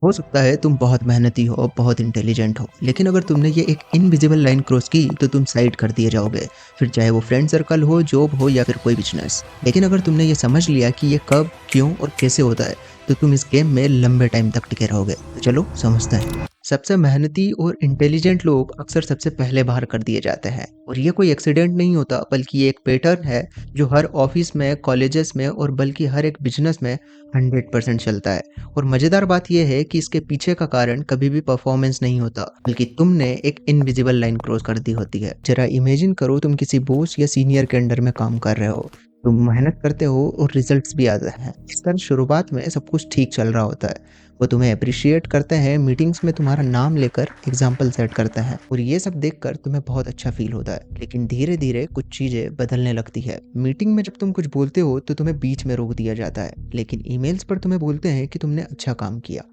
हो सकता है तुम बहुत मेहनती हो, बहुत इंटेलिजेंट हो, लेकिन अगर तुमने ये एक इनविजिबल लाइन क्रॉस की तो तुम साइड कर दिए जाओगे। फिर चाहे वो फ्रेंड सर्कल हो, जॉब हो या फिर कोई बिजनेस। लेकिन अगर तुमने ये समझ लिया कि ये कब, क्यों और कैसे होता है, तो तुम इस गेम में लंबे टाइम तक टिके रहोगे। तो चलो समझते हैं। सबसे मेहनती और इंटेलिजेंट लोग अक्सर सबसे पहले बाहर कर दिए जाते हैं, और ये कोई एक्सीडेंट नहीं होता, बल्कि ये एक पैटर्न है जो हर ऑफिस में, कॉलेजेस में और बल्कि हर एक बिजनेस में 100% चलता है। और मजेदार बात यह है कि इसके पीछे का कारण कभी भी परफॉर्मेंस नहीं होता, बल्कि तुमने एक इनविजिबल लाइन क्रॉस कर दी होती है। जरा इमेजिन करो, तुम किसी बॉस या सीनियर के अंडर में काम कर रहे हो। तुम मेहनत करते हो और रिजल्ट्स भी आते हैं। इस तरह शुरुआत में सब कुछ ठीक चल रहा होता है। वो तुम्हें अप्रिशिएट करते हैं, मीटिंग्स में तुम्हारा नाम लेकर एग्जाम्पल सेट करते हैं, और ये सब देखकर तुम्हें बहुत अच्छा फील होता है। लेकिन धीरे धीरे कुछ चीजें बदलने लगती है। मीटिंग में जब तुम कुछ बोलते हो तो तुम्हें बीच में रोक दिया जाता है, लेकिन ईमेल्स पर तुम्हें बोलते हैं कि तुमने अच्छा काम किया।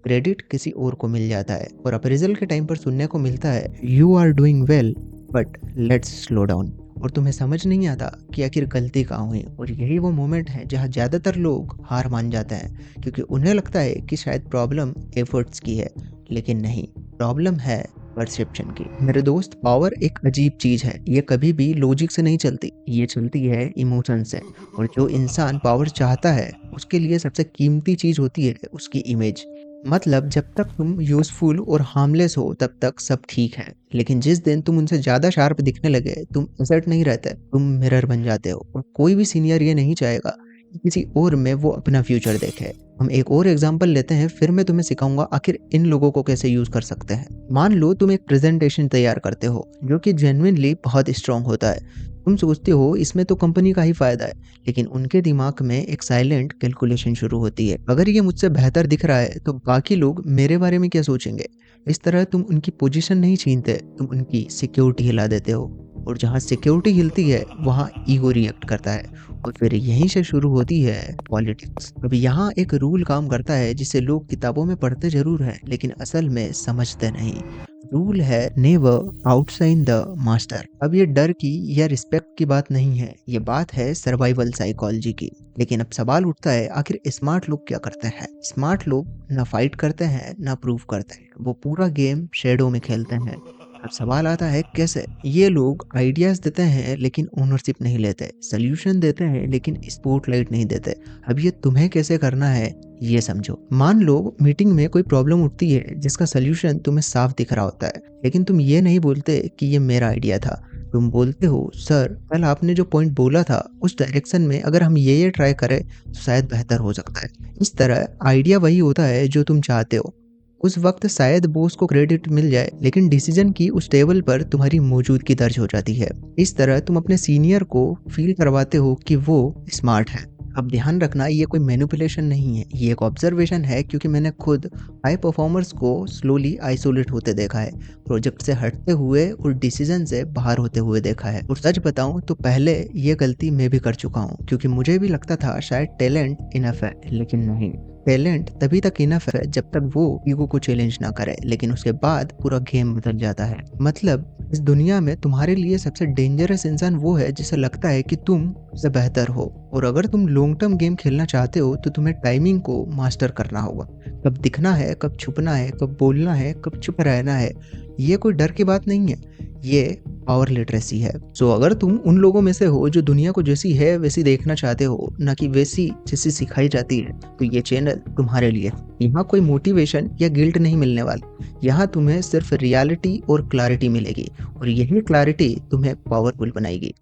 क्रेडिट किसी और को मिल जाता है, और अप्रेजल के टाइम पर सुनने को मिलता है, you are doing well but let's slow down. और तुम्हें समझ नहीं आता कि आखिर गलती कहाँ हुई। और यही वो मोमेंट है जहाँ ज़्यादातर लोग हार मान जाते हैं, क्योंकि उन्हें लगता है कि शायद प्रॉब्लम एफर्ट्स की है। लेकिन नहीं, प्रॉब्लम है परसेप्शन की। मेरे दोस्त, पावर एक अजीब चीज है। ये कभी भी लॉजिक से नहीं चलती, ये चलती है इमोशन से। और जो इंसान पावर चाहता है, उसके लिए सबसे कीमती चीज होती है उसकी इमेज। मतलब जब तक तुम यूजफुल और हार्मलेस हो तब तक सब ठीक है, लेकिन जिस दिन तुम उनसे ज्यादा शार्प दिखने लगे, तुम एसेट नहीं रहते, तुम मिरर बन जाते हो। और कोई भी सीनियर ये नहीं चाहेगा कि किसी और में वो अपना फ्यूचर देखे। हम एक और एग्जांपल लेते हैं, फिर मैं तुम्हें सिखाऊंगा आखिर इन लोगों को कैसे यूज कर सकते हैं। मान लो तुम एक प्रेजेंटेशन तैयार करते हो जो कि जेन्युइनली बहुत स्ट्रांग होता है। तुम सोचते हो इसमें तो कंपनी का ही फायदा है, लेकिन उनके दिमाग में एक साइलेंट कैलकुलेशन शुरू होती है। अगर ये मुझसे बेहतर दिख रहा है तो बाकी लोग मेरे बारे में क्या सोचेंगे। इस तरह तुम उनकी पोजीशन नहीं छीनते, तुम उनकी सिक्योरिटी हिला देते हो। और जहाँ सिक्योरिटी हिलती है वहाँ ईगो रिएक्ट करता है, और फिर यहीं से शुरू होती है पॉलिटिक्स। अब यहाँ एक रूल काम करता है जिसे लोग किताबों में पढ़ते जरूर हैं, लेकिन असल में समझते नहीं। रूल है नेवर आउटशाइन द मास्टर। अब ये डर की या रिस्पेक्ट की बात नहीं है, ये बात है सर्वाइवल साइकोलॉजी की। लेकिन अब सवाल उठता है, आखिर स्मार्ट लोग क्या करते हैं। स्मार्ट लोग ना फाइट करते हैं ना प्रूव करते हैं, वो पूरा गेम शेडो में खेलते हैं। अब सवाल आता है कैसे। ये लोग आइडियाज देते हैं लेकिन ओनरशिप नहीं लेते, सोल्यूशन देते हैं लेकिन स्पॉटलाइट नहीं देते। अब ये तुम्हें कैसे करना है ये समझो। मान लो मीटिंग में कोई प्रॉब्लम उठती है जिसका सोल्यूशन तुम्हें साफ दिख रहा होता है, लेकिन तुम ये नहीं बोलते कि ये मेरा आइडिया था। तुम बोलते हो, सर कल आपने जो पॉइंट बोला था उस डायरेक्शन में अगर हम ये ट्राई करें तो शायद बेहतर हो सकता है। इस तरह आइडिया वही होता है जो तुम चाहते हो। उस वक्त शायद बॉस को क्रेडिट मिल जाए, लेकिन डिसीजन की उस टेबल पर तुम्हारी मौजूदगी दर्ज हो जाती है। इस तरह तुम अपने सीनियर को फील करवाते हो कि वो स्मार्ट है। अब ध्यान रखना, ये कोई मैनिपुलेशन नहीं है, ये एक ऑब्जर्वेशन है, क्योंकि मैंने खुद हाई परफॉर्मर्स को स्लोली आइसोलेट होते देखा है, प्रोजेक्ट से हटते हुए और डिसीजन से बाहर होते हुए देखा है। और सच बताऊं तो पहले ये गलती मैं भी कर चुका हूँ, क्योंकि मुझे भी लगता था शायद टैलेंट इनफ है, लेकिन नहीं। टैलेंट तभी तक इनफ है जब तक वो ईगो को चैलेंज ना करे, लेकिन उसके बाद पूरा गेम बदल जाता है। मतलब इस दुनिया में तुम्हारे लिए सबसे डेंजरस इंसान वो है जिसे लगता है कि तुम उससे बेहतर हो। और अगर तुम लॉन्ग टर्म गेम खेलना चाहते हो तो तुम्हें टाइमिंग को मास्टर करना होगा। कब दिखना है, कब छुपना है, कब बोलना है, कब चुप रहना है। ये कोई डर की बात नहीं है, ये पावर लिटरेसी है। सो अगर तुम उन लोगों में से हो जो दुनिया को जैसी है वैसी देखना चाहते हो, ना कि वैसी जैसी सिखाई जाती है, तो ये चैनल तुम्हारे लिए। यहाँ कोई मोटिवेशन या गिल्ट नहीं मिलने वाला, यहाँ तुम्हें सिर्फ रियलिटी और क्लैरिटी मिलेगी, और यही क्लैरिटी तुम्हें पावरफुल बनाएगी।